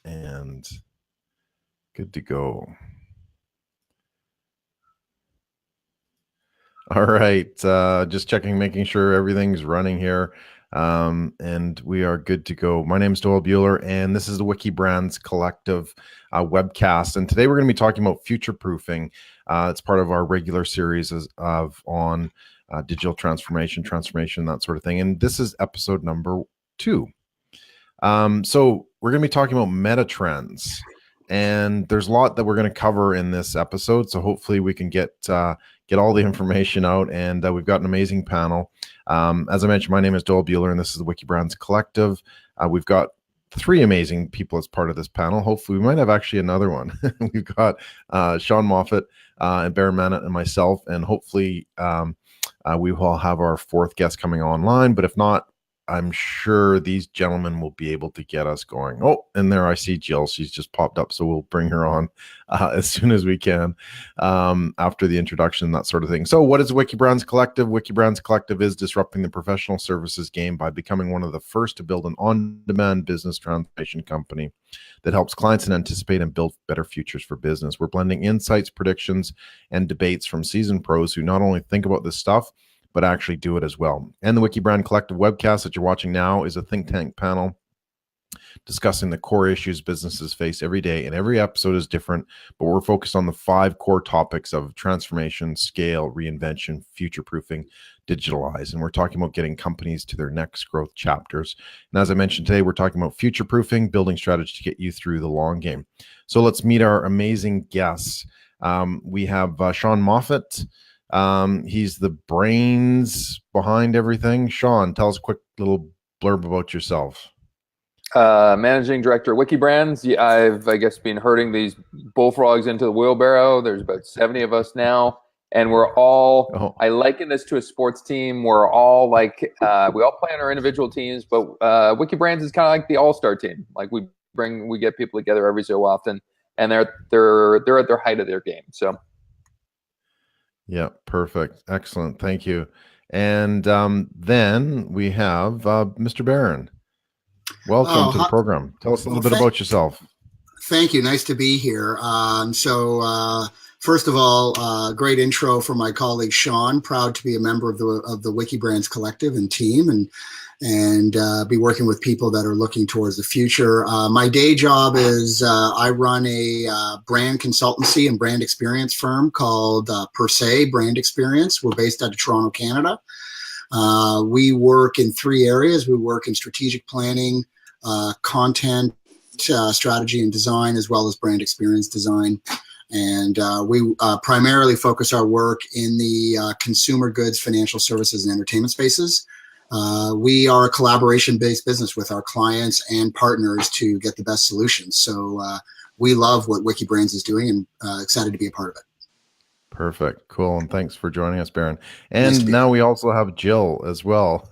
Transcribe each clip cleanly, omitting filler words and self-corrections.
and good to go. All right, just checking, making sure everything's running here, and we are good to go. My name is Doyle Buehler, and this is the Wikibrands Collective Webcast, and today we're going to be talking about future-proofing. It's part of our regular series on digital transformation, that sort of thing, and this is episode number 2. So we're going to be talking about Metatrends, and there's a lot that we're going to cover in this episode, so hopefully we can get all the information out, and we've got an amazing panel. As I mentioned, my name is Doyle Buehler, and this is the Wikibrands Collective. We've got 3 amazing people as part of this panel. Hopefully, we might have actually another one. We've got Sean Moffitt and Baron Manett and myself, and hopefully we will have our 4th guest coming online, but if not, I'm sure these gentlemen will be able to get us going. Oh, and there I see Jill. She's just popped up, so we'll bring her on as soon as we can after the introduction, that sort of thing. So what is Wikibrands Collective? Wikibrands Collective is disrupting the professional services game by becoming one of the first to build an on-demand business transformation company that helps clients anticipate and build better futures for business. We're blending insights, predictions, and debates from seasoned pros who not only think about this stuff, but actually do it as well. And the Wikibrands Collective Webcast that you're watching now is a think tank panel discussing the core issues businesses face every day, and every episode is different, but we're focused on the 5 core topics of transformation, scale, reinvention, future-proofing, digitalize, and we're talking about getting companies to their next growth chapters. And as I mentioned today, we're talking about future-proofing, building strategy to get you through the long game. So let's meet our amazing guests. We have Sean Moffitt. He's the brains behind everything. Sean, tell us a quick little blurb about yourself. Managing director of Wikibrands. I've, I guess, been herding these bullfrogs into the wheelbarrow. There's about 70 of us now, and we're all, I liken this to a sports team. We're all like, we all play on our individual teams, but Wikibrands is kind of like the all-star team. Like we get people together every so often, and they're at their height of their game. So. Yeah, perfect. Excellent. Thank you. And then we have Mr. Baron. Welcome to the program. Tell us a little bit about yourself. Thank you. Nice to be here. First of all, great intro from my colleague Sean. Proud to be a member of the Wikibrands Collective and team, and be working with people that are looking towards the future. My day job is I run a brand consultancy and brand experience firm called Per Se Brand Experience. We're based out of Toronto, Canada. We work in 3 areas. We work in strategic planning, content, strategy and design, as well as brand experience design. And we primarily focus our work in the consumer goods, financial services, and entertainment spaces. We are a collaboration-based business with our clients and partners to get the best solutions. So we love what Wikibrands is doing, and excited to be a part of it. Perfect. Cool. And thanks for joining us, Baron. And now we also have Jill as well.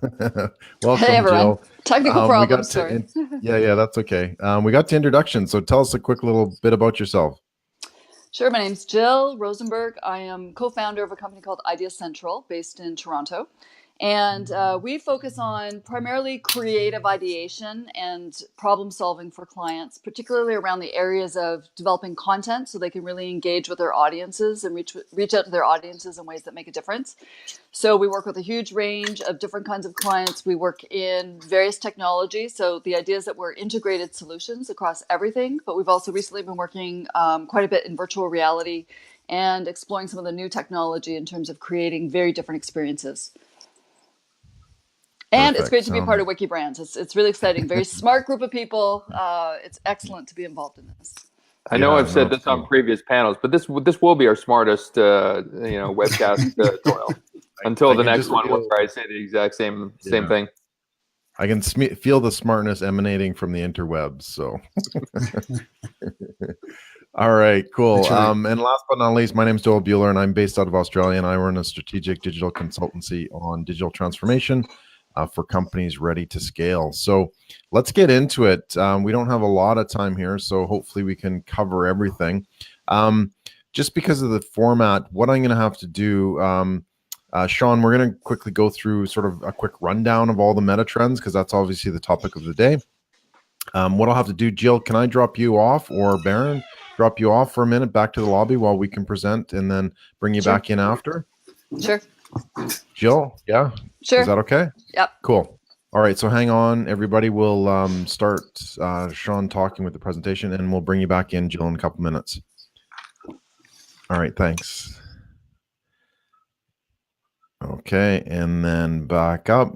Welcome, hey, everyone. Jill. Technical problems, sorry. Yeah, that's okay. We got to introduction. So tell us a quick little bit about yourself. Sure. My name's Jill Rosenberg. I am co-founder of a company called Idea Central based in Toronto. And we focus on primarily creative ideation and problem solving for clients, particularly around the areas of developing content so they can really engage with their audiences and reach out to their audiences in ways that make a difference. So we work with a huge range of different kinds of clients. We work in various technologies. So the idea is that we're integrated solutions across everything, but we've also recently been working quite a bit in virtual reality and exploring some of the new technology in terms of creating very different experiences. And it's great to be part of Wikibrands. It's really exciting. Very smart group of people. It's excellent to be involved in this. I know I've said this on previous panels, but this will be our smartest webcast Doyle, until the next one where I say the exact same thing. I can feel the smartness emanating from the interwebs. So, all right, cool. Right. And last but not least, my name is Doyle Buehler, and I'm based out of Australia, and I run a strategic digital consultancy on digital transformation for companies ready to scale. So let's get into it. We don't have a lot of time here, so hopefully we can cover everything. Just because of the format, what I'm going to have to do, Sean, we're going to quickly go through sort of a quick rundown of all the meta trends, because that's obviously the topic of the day. What I'll have to do, Jill, can I drop you off, or Baron, drop you off for a minute back to the lobby while we can present, and then bring you back in after? Sure. Jill, yeah? Sure. Is that okay? Yep. Cool. All right, so hang on, everybody. We'll start Sean talking with the presentation, and we'll bring you back in, Jill, in a couple minutes. All right, thanks. Okay, and then back up.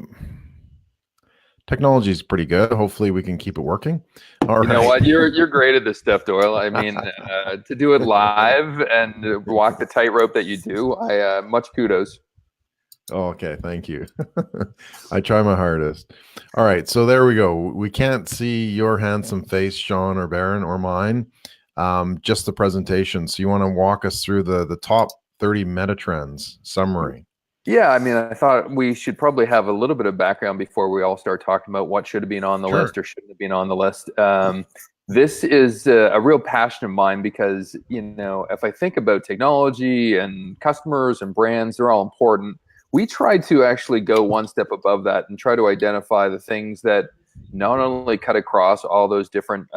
Technology is pretty good. Hopefully we can keep it working. All You know what? You're great at this stuff, Doyle. I mean, to do it live and walk the tightrope that you do, I much kudos. Oh, okay, thank you. I try my hardest. All right, so there we go. We can't see your handsome face, Sean or Baron, or mine, just the presentation. So you want to walk us through the top 30 Metatrends summary? Yeah, I mean, I thought we should probably have a little bit of background before we all start talking about what should have been on the list or shouldn't have been on the list. This is a real passion of mine because, you know, if I think about technology and customers and brands, they're all important. We try to actually go one step above that and try to identify the things that not only cut across all those different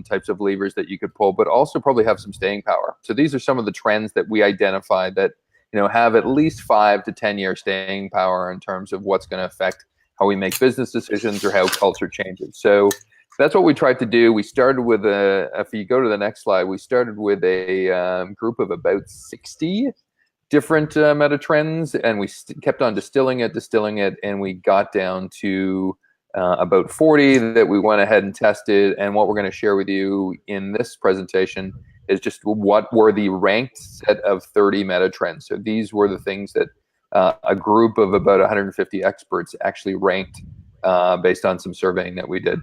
types of levers that you could pull, but also probably have some staying power. So these are some of the trends that we identified that, you know, have at least 5 to 10 year staying power in terms of what's going to affect how we make business decisions or how culture changes. So that's what we tried to do. We started with if you go to the next slide, we started with a group of about 60 different meta trends, and we kept on distilling it, and we got down to about 40 that we went ahead and tested. And what we're going to share with you in this presentation is just what were the ranked set of 30 meta trends. So these were the things that a group of about 150 experts actually ranked based on some surveying that we did.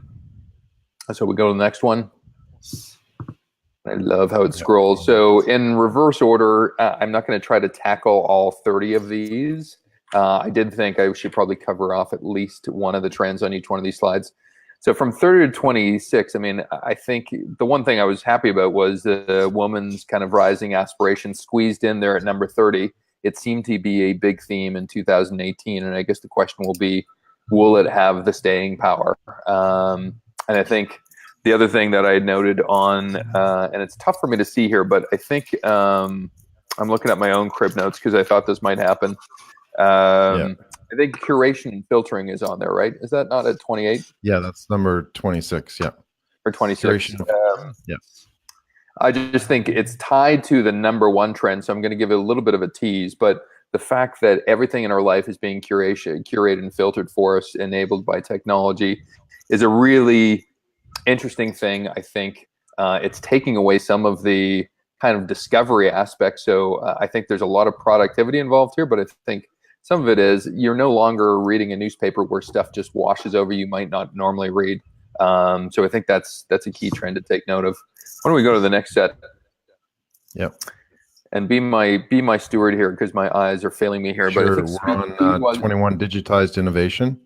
So we go to the next one. I love how it scrolls. So in reverse order, I'm not going to try to tackle all 30 of these. I did think I should probably cover off at least one of the trends on each one of these slides. So from 30 to 26, I mean, I think the one thing I was happy about was the woman's kind of rising aspiration squeezed in there at number 30. It seemed to be a big theme in 2018. And I guess the question will be, will it have the staying power? And I think the other thing that I had noted on, and it's tough for me to see here, but I think I'm looking at my own crib notes because I thought this might happen. I think curation and filtering is on there, right? Is that not at 28? Yeah, that's number 26. Yeah. Or 26. Yeah. I just think it's tied to the number one trend. So I'm going to give it a little bit of a tease, but the fact that everything in our life is being curated and filtered for us, enabled by technology, is a really interesting thing. I think it's taking away some of the kind of discovery aspect. So I think there's a lot of productivity involved here, but I think some of it is you're no longer reading a newspaper where stuff just washes over you might not normally read. So I think that's a key trend to take note of. Why don't we go to the next set? Yep. And be my steward here because my eyes are failing me here. Sure, but I think we're on 21 digitized innovation.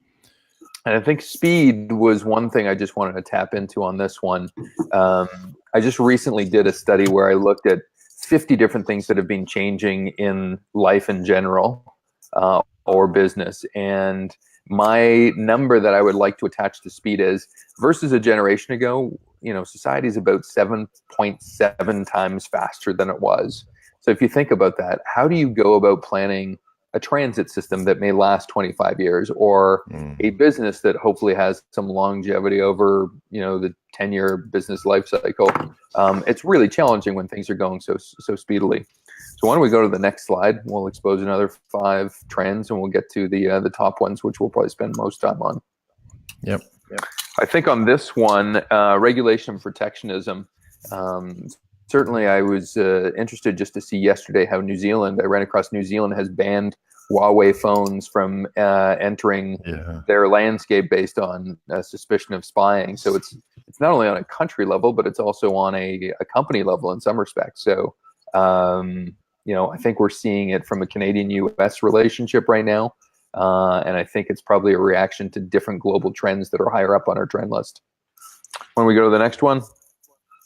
And I think speed was one thing I just wanted to tap into on this one. I just recently did a study where I looked at 50 different things that have been changing in life in general or business. And my number that I would like to attach to speed is versus a generation ago, you know, society is about 7.7 times faster than it was. So if you think about that, how do you go about planning a transit system that may last 25 years or a business that hopefully has some longevity over, you know, the 10-year business life cycle? It's really challenging when things are going so speedily. So why don't we go to the next slide? We'll expose another 5 trends and we'll get to the top ones, which we'll probably spend most time on. Yep. I think on this one, regulation and protectionism, certainly I was interested just to see yesterday how I ran across New Zealand has banned Huawei phones from entering their landscape based on suspicion of spying. So it's not only on a country level, but it's also on a company level in some respects. So, you know, I think we're seeing it from a Canadian-U.S. relationship right now. And I think it's probably a reaction to different global trends that are higher up on our trend list. When we go to the next one.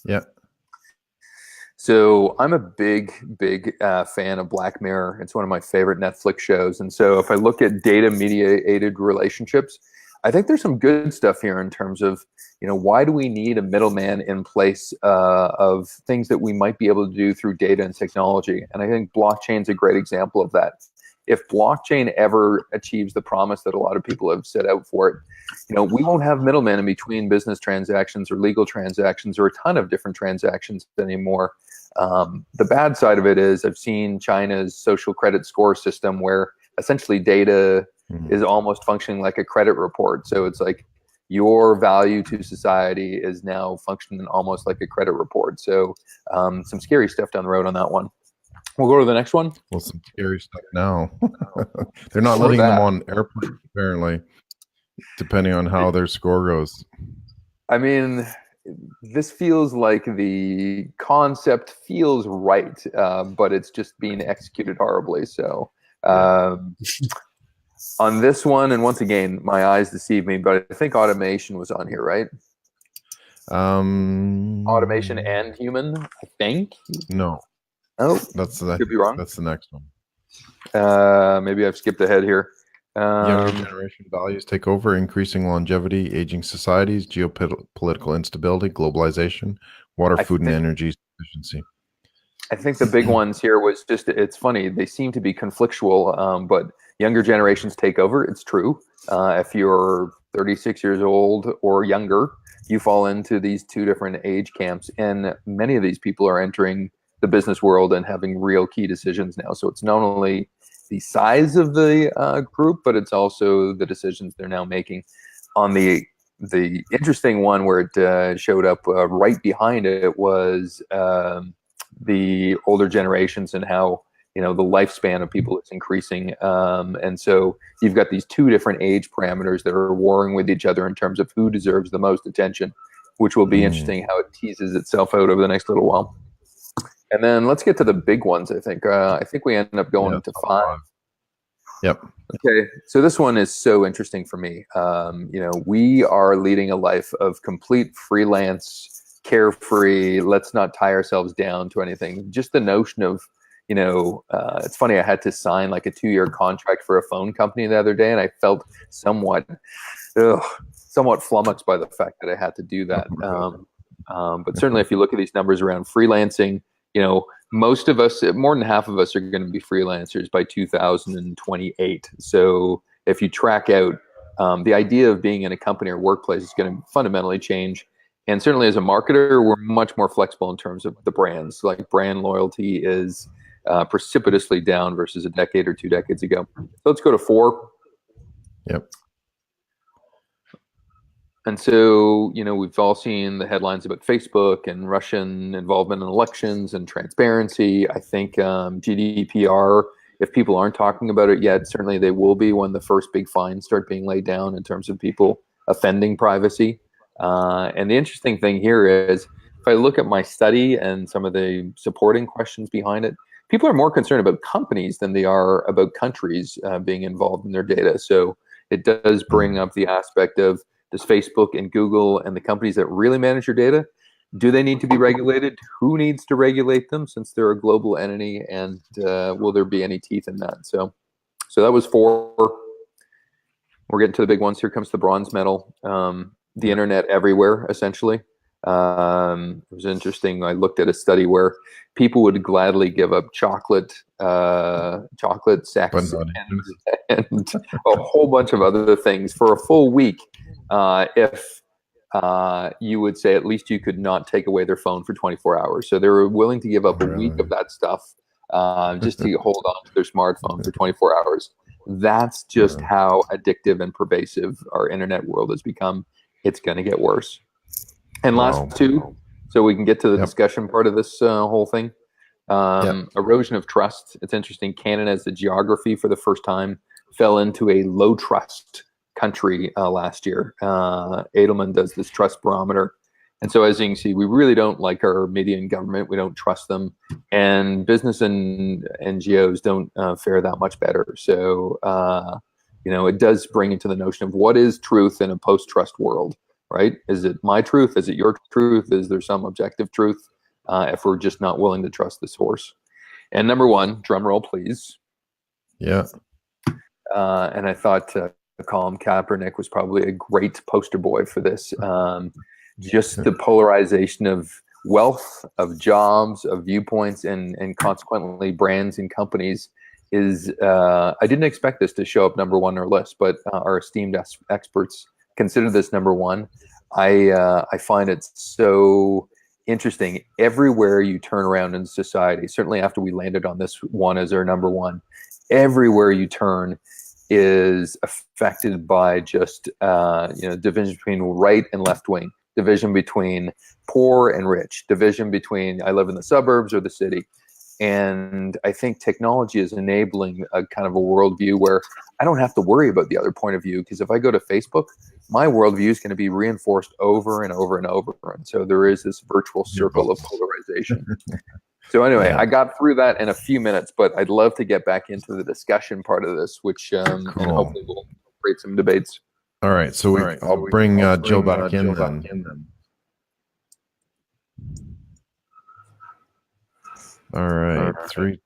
Yeah. So I'm a big fan of Black Mirror. It's one of my favorite Netflix shows. And so if I look at data mediated relationships, I think there's some good stuff here in terms of, why do we need a middleman in place of things that we might be able to do through data and technology? And I think blockchain's a great example of that. If blockchain ever achieves the promise that a lot of people have set out for it, we won't have middlemen in between business transactions or legal transactions or a ton of different transactions anymore. The bad side of it is I've seen China's social credit score system where essentially data is almost functioning like a credit report. So it's like your value to society is now functioning almost like a credit report. So some scary stuff down the road on that one. We'll go to the next one. Well, some scary stuff now. They're not letting them on airplanes, apparently, depending on how their score goes. I mean, this feels like the concept feels right, but it's just being executed horribly. So on this one, and once again, my eyes deceive me, but I think automation was on here, right? Automation and human, I think. No. Oh, could be wrong. That's the next one. Maybe I've skipped ahead here. Younger generation values take over, increasing longevity, aging societies, geopolitical instability, globalization, water, food, and energy sufficiency. I think the big ones here was just, it's funny, they seem to be conflictual, but younger generations take over. It's true. If you're 36 years old or younger, you fall into these two different age camps, and many of these people are entering the business world and having real key decisions now. So it's not only the size of the group, but it's also the decisions they're now making. On the interesting one where it showed up right behind it was the older generations and how the lifespan of people is increasing. And so you've got these two different age parameters that are warring with each other in terms of who deserves the most attention, which will be interesting how it teases itself out over the next little while. And then let's get to the big ones, I think. I think we end up going to 5. Yep. Okay, so this one is so interesting for me. We are leading a life of complete freelance, carefree, let's not tie ourselves down to anything. Just the notion of, it's funny, I had to sign like a 2-year contract for a phone company the other day, and I felt somewhat flummoxed by the fact that I had to do that. But certainly if you look at these numbers around freelancing, most of us, more than half of us, are going to be freelancers by 2028. So if you track out, the idea of being in a company or workplace is going to fundamentally change. And certainly as a marketer, we're much more flexible in terms of the brands. Like brand loyalty is precipitously down versus a decade or 2 decades ago. So let's go to 4. Yep. And so, we've all seen the headlines about Facebook and Russian involvement in elections and transparency. I think GDPR, if people aren't talking about it yet, certainly they will be when the first big fines start being laid down in terms of people offending privacy. And the interesting thing here is, if I look at my study and some of the supporting questions behind it, people are more concerned about companies than they are about countries being involved in their data. So it does bring up the aspect of, does Facebook and Google and the companies that really manage your data, do they need to be regulated? Who needs to regulate them since they're a global entity? And will there be any teeth in that? So that was 4. We're getting to the big ones. Here comes the bronze medal. The internet everywhere, essentially. It was interesting. I looked at a study where people would gladly give up chocolate, sex, and a whole bunch of other things for a full week. If you would say at least you could not take away their phone for 24 hours. So they were willing to give up a week of that stuff just to hold on to their smartphone for 24 hours. That's just how addictive and pervasive our internet world has become. It's going to get worse. And last 2, so we can get to the discussion part of this whole thing. Erosion of trust. It's interesting. Canada, as the geography for the first time, fell into a low trust country last year. Edelman does this trust barometer. And so as you can see, we really don't like our media and government. We don't trust them. And business and NGOs don't fare that much better. So, it does bring into the notion of what is truth in a post-trust world, right? Is it my truth? Is it your truth? Is there some objective truth if we're just not willing to trust the source? And number 1, drum roll, please. Yeah. And I thought Colin Kaepernick was probably a great poster boy for this. Just the polarization of wealth, of jobs, of viewpoints, and consequently brands and companies is, I didn't expect this to show up number one on our list, but our esteemed experts consider this number one. I find it so interesting. Everywhere you turn around in society, certainly after we landed on this one as our number one, everywhere you turn is affected by just division between right and left wing, division between poor and rich, division between I live in the suburbs or the city. And I think technology is enabling a kind of a worldview where I don't have to worry about the other point of view, because if I go to Facebook, my worldview is going to be reinforced over and over and over. And so there is this virtual circle of polarization. So anyway, I got through that in a few minutes, but I'd love to get back into the discussion part of this, which and hopefully will create some debates. All right, so I'll bring Jill back in then. All right, three.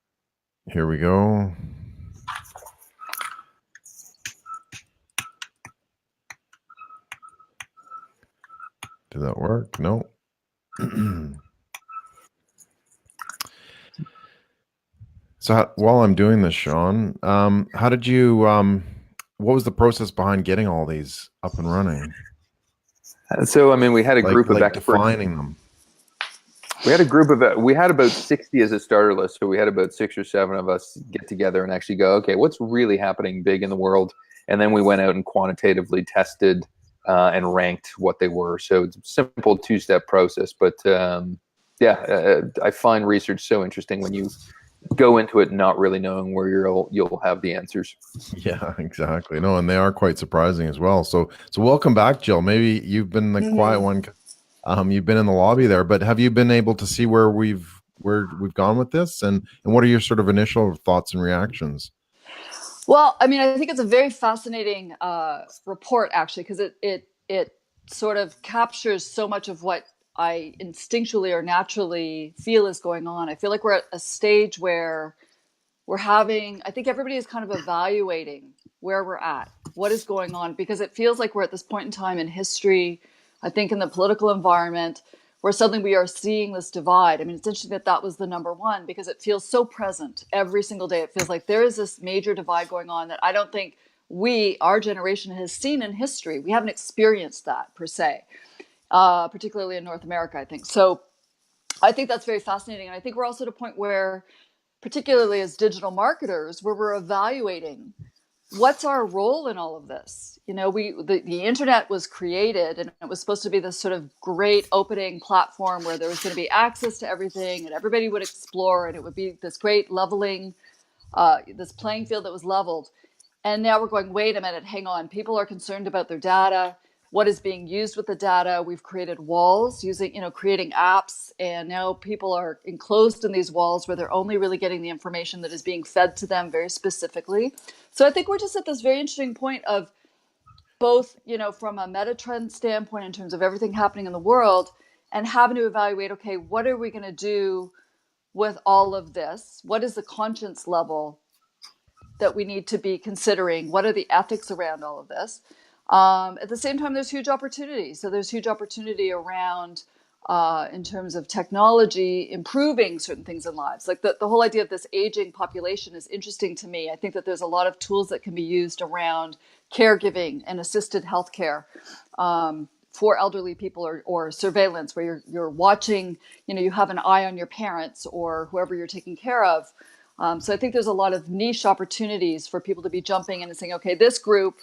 Here we go. Did that work? No. So while I'm doing this, Sean, how did you? What was the process behind getting all these up and running? So I mean, we had a group of experts defining them. We had a group of, we had about 60 as a starter list. So we had about 6 or 7 of us get together and actually go, okay, what's really happening big in the world? And then we went out and quantitatively tested and ranked what they were. So it's a simple 2-step process. But I find research so interesting when you go into it not really knowing where you'll have the answers. Yeah, exactly. No, and they are quite surprising as well. So welcome back, Jill. Maybe you've been the quiet one. You've been in the lobby there, but have you been able to see where we've gone with this, and what are your sort of initial thoughts and reactions? Well, I mean, I think it's a very fascinating report, actually, because it sort of captures so much of what I instinctually or naturally feel is going on. I feel like we're at a stage where I think everybody is kind of evaluating where we're at, what is going on, because it feels like we're at this point in time in history, I think in the political environment, where suddenly we are seeing this divide. I mean, it's interesting that was the number one, because it feels so present every single day. It feels like there is this major divide going on that I don't think our generation has seen in history. We haven't experienced that per se, particularly in North America, I think. So I think that's very fascinating. And I think we're also at a point where, particularly as digital marketers, where we're evaluating what's our role in all of this. You know, the internet was created, and it was supposed to be this sort of great opening platform where there was going to be access to everything, and everybody would explore, and it would be this great leveling, this playing field that was leveled. And now we're going, wait a minute, hang on. People are concerned about their data, what is being used with the data. We've created walls creating apps, and now people are enclosed in these walls where they're only really getting the information that is being fed to them very specifically. So I think we're just at this very interesting point of both, from a Metatrend standpoint in terms of everything happening in the world, and having to evaluate, okay, what are we going to do with all of this? What is the conscience level that we need to be considering? What are the ethics around all of this? At the same time, there's huge opportunity. So there's huge opportunity around in terms of technology improving certain things in lives. Like the whole idea of this aging population is interesting to me. I think that there's a lot of tools that can be used around caregiving and assisted healthcare for elderly people, or surveillance, where you're watching, you have an eye on your parents or whoever you're taking care of. So I think there's a lot of niche opportunities for people to be jumping in and saying, okay, this group,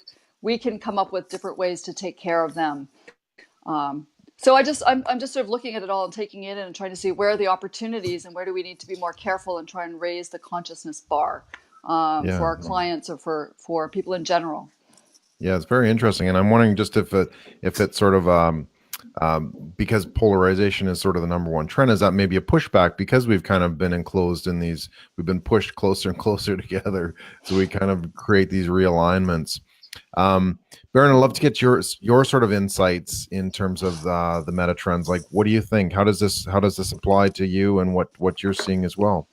we can come up with different ways to take care of them. So I'm just sort of looking at it all and taking it in and trying to see where are the opportunities and where do we need to be more careful and try and raise the consciousness bar for our clients or for people in general. Yeah, it's very interesting, and I'm wondering just if it's sort of because polarization is sort of the number one trend, is that maybe a pushback because we've kind of been enclosed in these, we've been pushed closer and closer together, so we kind of create these realignments. Baron, I'd love to get your sort of insights in terms of the meta trends. Like, what do you think? How does this apply to you, and what you're seeing as well?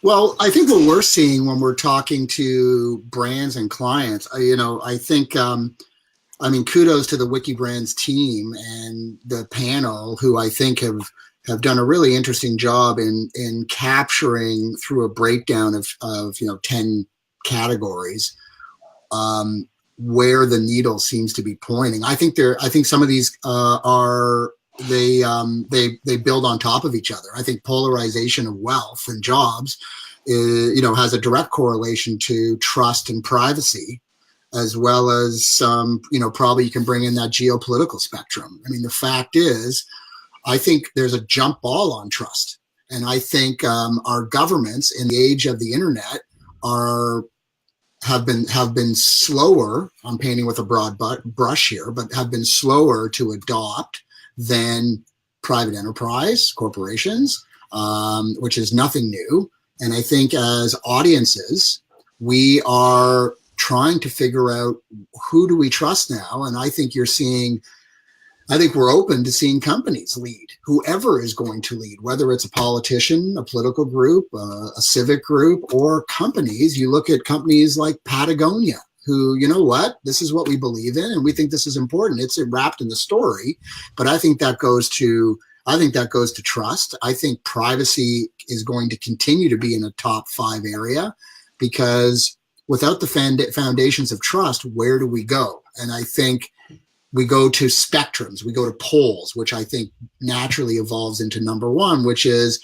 Well, I think what we're seeing when we're talking to brands and clients, I think, kudos to the Wikibrands team and the panel, who I think have done a really interesting job in capturing through a breakdown of 10 categories where the needle seems to be pointing. I think some of these they build on top of each other. I think polarization of wealth and jobs has a direct correlation to trust and privacy, as well as some, probably you can bring in that geopolitical spectrum. I mean, the fact is, I think there's a jump ball on trust. And I think our governments in the age of the internet have been slower, I'm painting with a broad brush here, but have been slower to adopt than private enterprise corporations, which is nothing new. And I think as audiences, we are trying to figure out, who do we trust now? And I think we're open to seeing companies lead, whoever is going to lead, whether it's a politician, a political group, a civic group, or companies. You look at companies like Patagonia, who, this is what we believe in, and we think this is important. It's wrapped in the story, but I think that goes to trust. I think privacy is going to continue to be in a top 5 area, because without the foundations of trust, where do we go? And I think we go to spectrums, we go to poles, which I think naturally evolves into number 1, which is,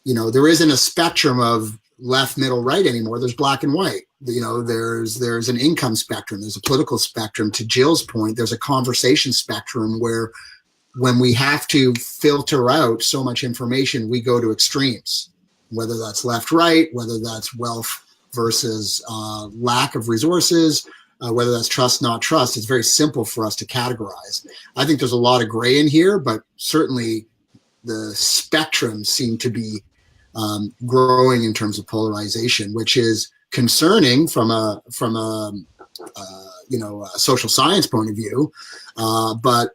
there isn't a spectrum of left, middle, right anymore. There's black and white. There's an income spectrum. There's a political spectrum. To Jill's point, there's a conversation spectrum where, when we have to filter out so much information, we go to extremes, whether that's left, right, whether that's wealth versus lack of resources, whether that's trust, not trust. It's very simple for us to categorize. I think there's a lot of gray in here, but certainly the spectrum seem to be growing in terms of polarization, which is concerning from a social science point of view. But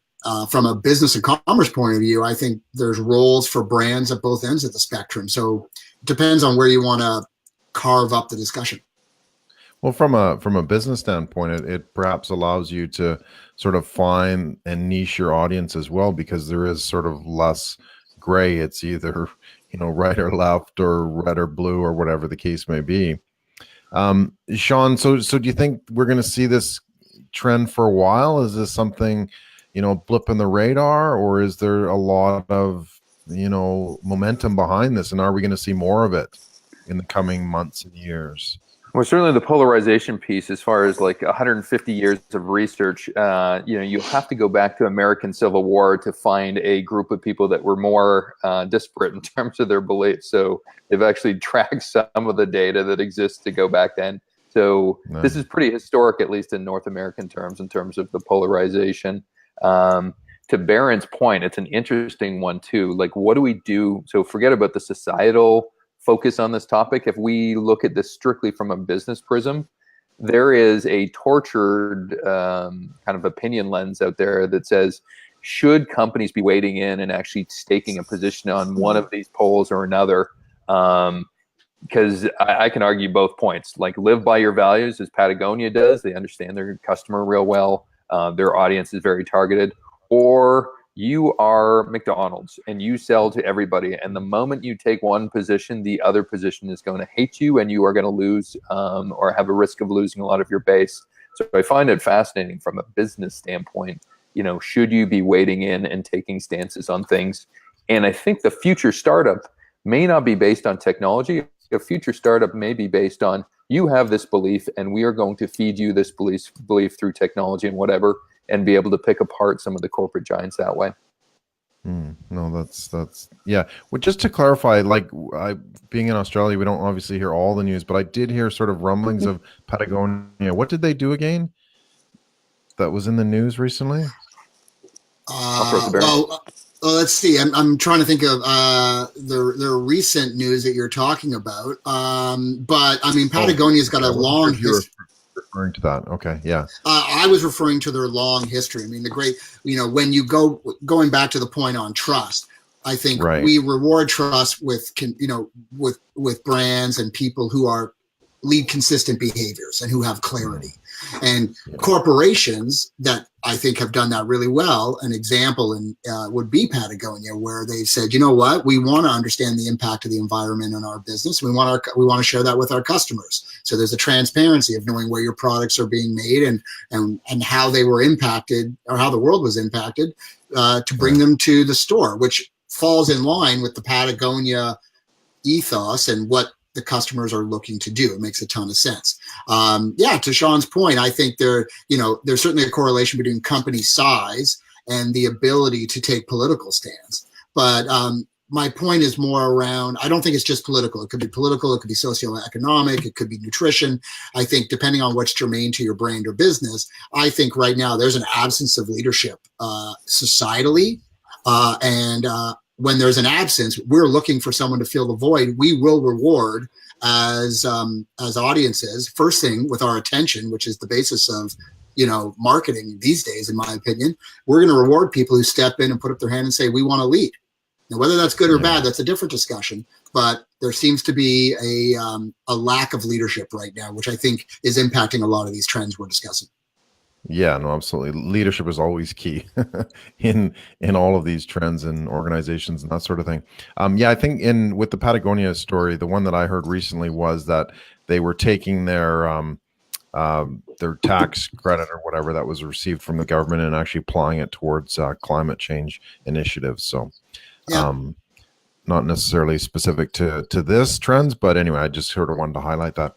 from a business and commerce point of view, I think there's roles for brands at both ends of the spectrum. So it depends on where you want to carve up the discussion. Well, from a business standpoint, it perhaps allows you to sort of find and niche your audience as well, because there is sort of less gray. It's either, right or left, or red or blue, or whatever the case may be. Sean, so do you think we're going to see this trend for a while? Is this something, blip in the radar, or is there a lot of, momentum behind this? And are we going to see more of it in the coming months and years? Well, certainly the polarization piece, as far as like 150 years of research, you have to go back to American Civil War to find a group of people that were more disparate in terms of their beliefs. So they've actually tracked some of the data that exists to go back then. So This is pretty historic, at least in North American terms, in terms of the polarization. To Barron's point, it's an interesting one too. Like, what do we do? So forget about the societal focus on this topic. If we look at this strictly from a business prism, there is a tortured kind of opinion lens out there that says, should companies be wading in and actually staking a position on one of these poles or another? Because I can argue both points. Like, live by your values, as Patagonia does. They understand their customer real well. Their audience is very targeted. Or you are McDonald's and you sell to everybody. And the moment you take one position, the other position is going to hate you, and you are going to lose or have a risk of losing a lot of your base. So I find it fascinating from a business standpoint. Should you be wading in and taking stances on things? And I think the future startup may not be based on technology. A future startup may be based on, you have this belief and we are going to feed you this belief through technology and whatever, and be able to pick apart some of the corporate giants that way. No, that's yeah. Well, just to clarify, like, being in Australia, we don't obviously hear all the news, but I did hear sort of rumblings of Patagonia. What did they do again that was in the news recently? Well, let's see. I'm trying to think of the recent news that you're talking about. But I mean, Patagonia's got a long history. Referring to that, okay, yeah. I was referring to their long history. I mean, the great, when you going back to the point on trust, I think Right. we reward trust with brands and people who lead consistent behaviors and who have clarity. And corporations that I think have done that really well, an example would be Patagonia, where they've said, you know what, we want to understand the impact of the environment on our business. We want to share that with our customers. So there's a transparency of knowing where your products are being made and how they were impacted, or how the world was impacted, to bring them to the store, which falls in line with the Patagonia ethos and what the customers are looking to do. It makes a ton of sense. To Sean's point, I think there's certainly a correlation between company size and the ability to take political stands. But my point is more around, I don't think it's just political. It could be political, it could be socioeconomic, it could be nutrition. I think depending on what's germane to your brand or business, I think right now there's an absence of leadership societally. When there's an absence, we're looking for someone to fill the void. We will reward as audiences, first thing with our attention, which is the basis of marketing these days, in my opinion. We're going to reward people who step in and put up their hand and say, we want to lead. Now, whether that's good or bad, that's a different discussion. But there seems to be a lack of leadership right now, which I think is impacting a lot of these trends we're discussing. Yeah, no, absolutely. Leadership is always key in all of these trends and organizations and that sort of thing. I think with the Patagonia story, the one that I heard recently was that they were taking their tax credit or whatever that was received from the government and actually applying it towards climate change initiatives. So, not necessarily specific to this trends, but anyway, I just sort of wanted to highlight that.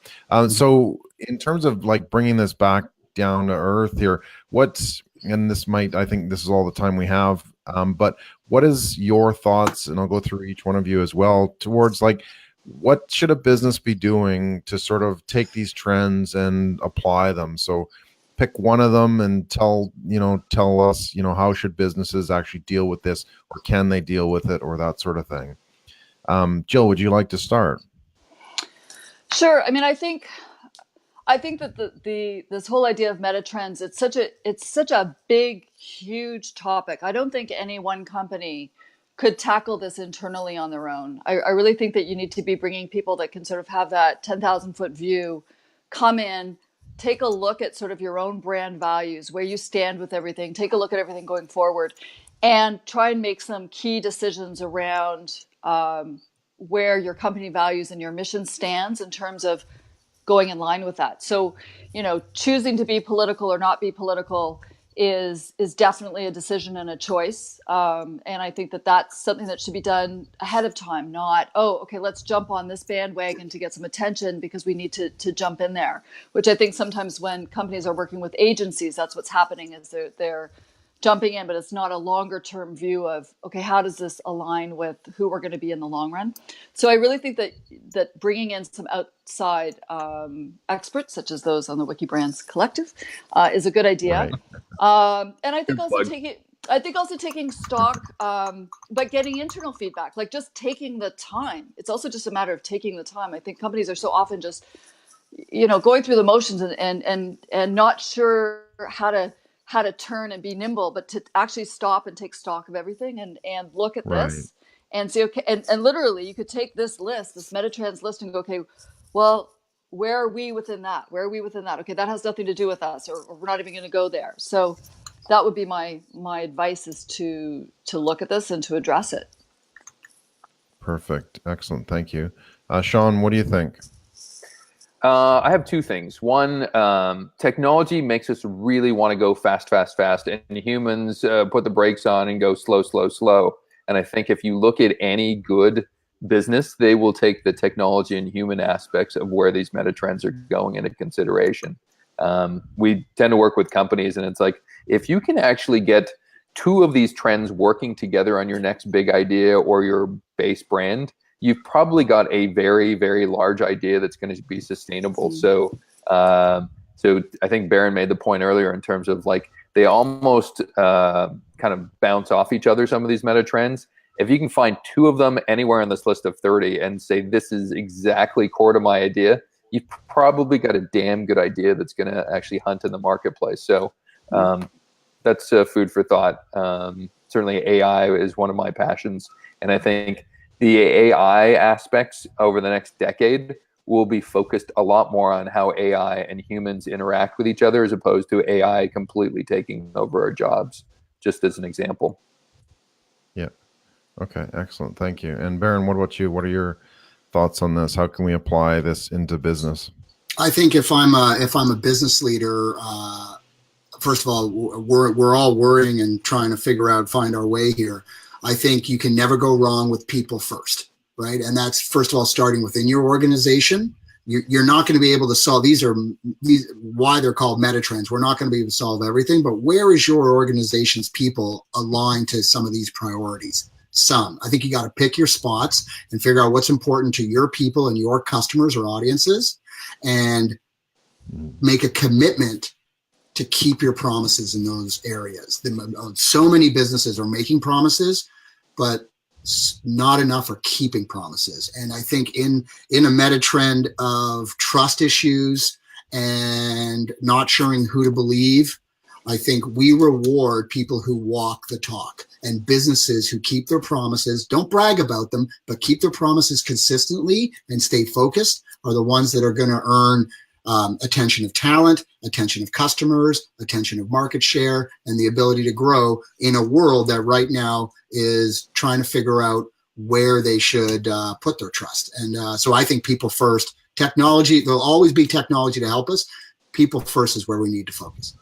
So, in terms of like bringing this back down to earth here, I think this is all the time we have, but what is your thoughts, and I'll go through each one of you as well, towards like what should a business be doing to sort of take these trends and apply them? So pick one of them and tell us, how should businesses actually deal with this, or can they deal with it, or that sort of thing. Jill, would you like to start? Sure. I mean, I think that this whole idea of Metatrends, it's such a big, huge topic. I don't think any one company could tackle this internally on their own. I really think that you need to be bringing people that can sort of have that 10,000 foot view, come in, take a look at sort of your own brand values, where you stand with everything, take a look at everything going forward, and try and make some key decisions around where your company values and your mission stands in terms of going in line with that. So, choosing to be political or not be political is definitely a decision and a choice. And I think that that's something that should be done ahead of time, not, let's jump on this bandwagon to get some attention because we need to jump in there, which I think sometimes when companies are working with agencies, that's what's happening, is they're jumping in, but it's not a longer term view of, how does this align with who we're going to be in the long run? So I really think that bringing in some outside experts, such as those on the Wikibrands Collective, is a good idea. Right. And I think also taking stock, but getting internal feedback, like just taking the time. It's also just a matter of taking the time. I think companies are so often just, going through the motions and not sure how to turn and be nimble, but to actually stop and take stock of everything and look at this and say, and literally you could take this Metatrends list and go, well, where are we within that? Okay, that has nothing to do with us, or we're not even going to go there. So that would be my advice, is to look at this and to address it. Perfect. Excellent. Thank you. Sean, what do you think? I have two things. One, technology makes us really want to go fast, and humans put the brakes on and go slow. And I think if you look at any good business, they will take the technology and human aspects of where these metatrends are going into consideration. We tend to work with companies, and it's like, if you can actually get two of these trends working together on your next big idea or your base brand, you've probably got a very, very large idea that's going to be sustainable. So I think Baron made the point earlier in terms of like, they almost kind of bounce off each other, some of these meta trends. If you can find two of them anywhere on this list of 30 and say, this is exactly core to my idea, you've probably got a damn good idea that's going to actually hunt in the marketplace. So that's food for thought. certainly AI is one of my passions. And I think the AI aspects over the next decade will be focused a lot more on how AI and humans interact with each other, as opposed to AI completely taking over our jobs, just as an example. Yeah. Okay, excellent. Thank you. And Baron, what about you? What are your thoughts on this? How can we apply this into business? I think if I'm a business leader, first of all, we're all worrying and trying to find our way here. I think you can never go wrong with people first, right? And that's, first of all, starting within your organization. You're not going to be able to solve, these why they're called Metatrends. We're not going to be able to solve everything, but where is your organization's people aligned to some of these priorities? I think you got to pick your spots and figure out what's important to your people and your customers or audiences, and make a commitment to keep your promises in those areas. So many businesses are making promises, but not enough are keeping promises. And I think in a meta trend of trust issues and not sure who to believe, I think we reward people who walk the talk, and businesses who keep their promises, don't brag about them, but keep their promises consistently and stay focused, are the ones that are going to earn attention of talent, attention of customers, attention of market share, and the ability to grow in a world that right now is trying to figure out where they should put their trust. And so I think people first. Technology, there'll always be technology to help us. People first is where we need to focus.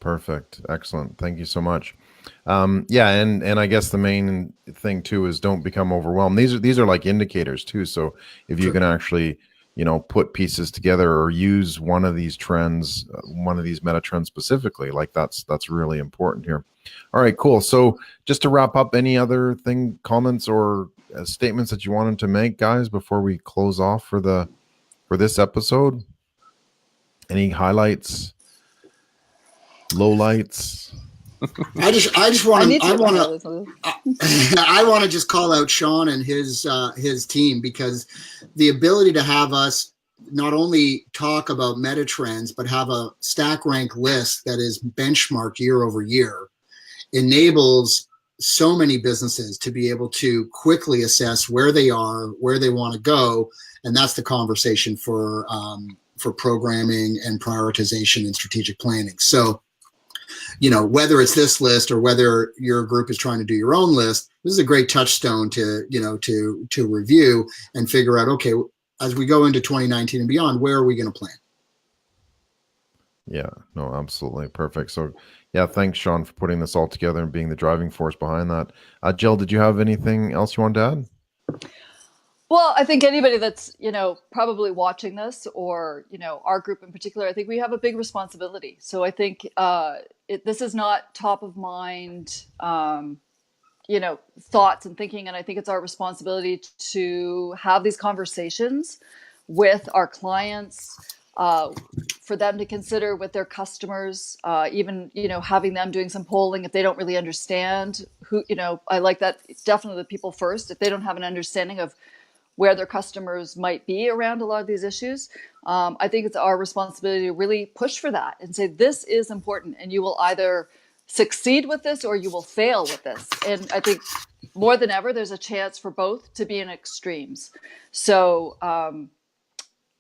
Perfect. Excellent. Thank you so much. Yeah, and I guess the main thing too is don't become overwhelmed. These are like indicators too. So if you can actually, put pieces together or use one of these trends, one of these meta trends specifically, like that's really important here. All right, cool. So just to wrap up, any other comments or statements that you wanted to make, guys, before we close off for this episode? Any highlights, lowlights? I want to just call out Sean and his team, because the ability to have us not only talk about meta trends, but have a stack rank list that is benchmarked year over year enables so many businesses to be able to quickly assess where they are, where they want to go. And that's the conversation for programming and prioritization and strategic planning. So, whether it's this list or whether your group is trying to do your own list, this is a great touchstone to review and figure out, okay, as we go into 2019 and beyond, where are we going to plan? Yeah, no, absolutely. Perfect. So yeah, thanks, Sean, for putting this all together and being the driving force behind that. Jill, did you have anything else you wanted to add? Well, I think anybody that's, probably watching this, or, our group in particular, I think we have a big responsibility. So I think this is not top of mind, thoughts and thinking. And I think it's our responsibility to have these conversations with our clients, for them to consider with their customers, even, having them doing some polling if they don't really understand who, I like that. It's definitely the people first. If they don't have an understanding of where their customers might be around a lot of these issues, I think it's our responsibility to really push for that and say, this is important, and you will either succeed with this or you will fail with this. And I think more than ever, there's a chance for both to be in extremes. So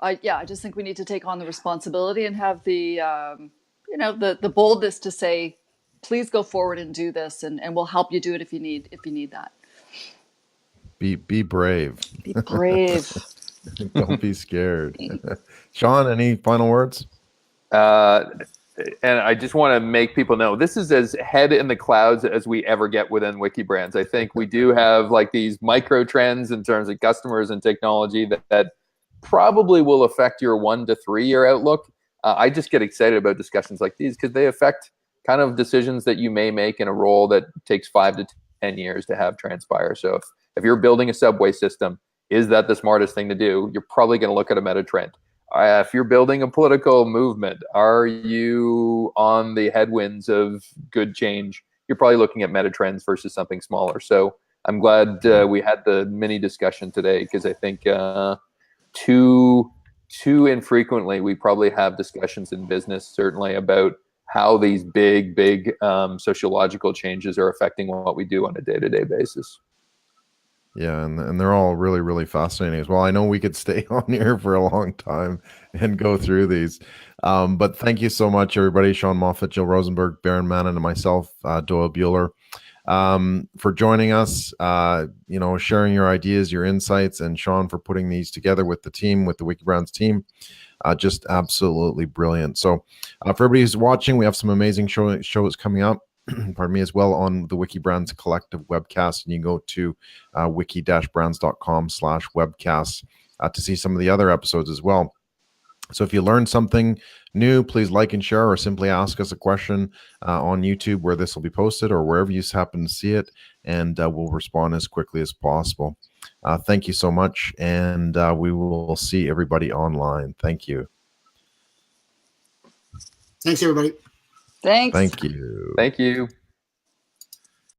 I just think we need to take on the responsibility and have the, the boldness to say, please go forward and do this, and we'll help you do it if you need that. Be brave. Be brave. Don't be scared. Sean, any final words? And I just want to make people know, this is as head in the clouds as we ever get within Wikibrands. I think we do have like these micro trends in terms of customers and technology that probably will affect your 1 to 3 year outlook. I just get excited about discussions like these because they affect kind of decisions that you may make in a role that takes 5 to 10 years to have transpire. So if you're building a subway system, is that the smartest thing to do? You're probably going to look at a meta trend. If you're building a political movement, are you on the headwinds of good change? You're probably looking at meta trends versus something smaller. So I'm glad we had the mini discussion today, because I think too infrequently we probably have discussions in business certainly about how these big sociological changes are affecting what we do on a day-to-day basis. Yeah, and they're all really, really fascinating as well. I know we could stay on here for a long time and go through these. But thank you so much, everybody. Sean Moffitt, Jill Rosenberg, Baron Manett, and myself, Doyle Buehler, for joining us, sharing your ideas, your insights, and Sean for putting these together with the team, with the Wikibrands team. Just absolutely brilliant. So for everybody who's watching, we have some amazing shows coming up. Pardon me, as well on the Wikibrands Collective Webcast, and you can go to wiki-brands.com/webcast to see some of the other episodes as well. So if you learned something new, please like and share, or simply ask us a question on YouTube where this will be posted, or wherever you happen to see it, and we'll respond as quickly as possible. Thank you so much, and we will see everybody online. Thank you. Thanks, everybody. Thanks. Thank you. Thank you.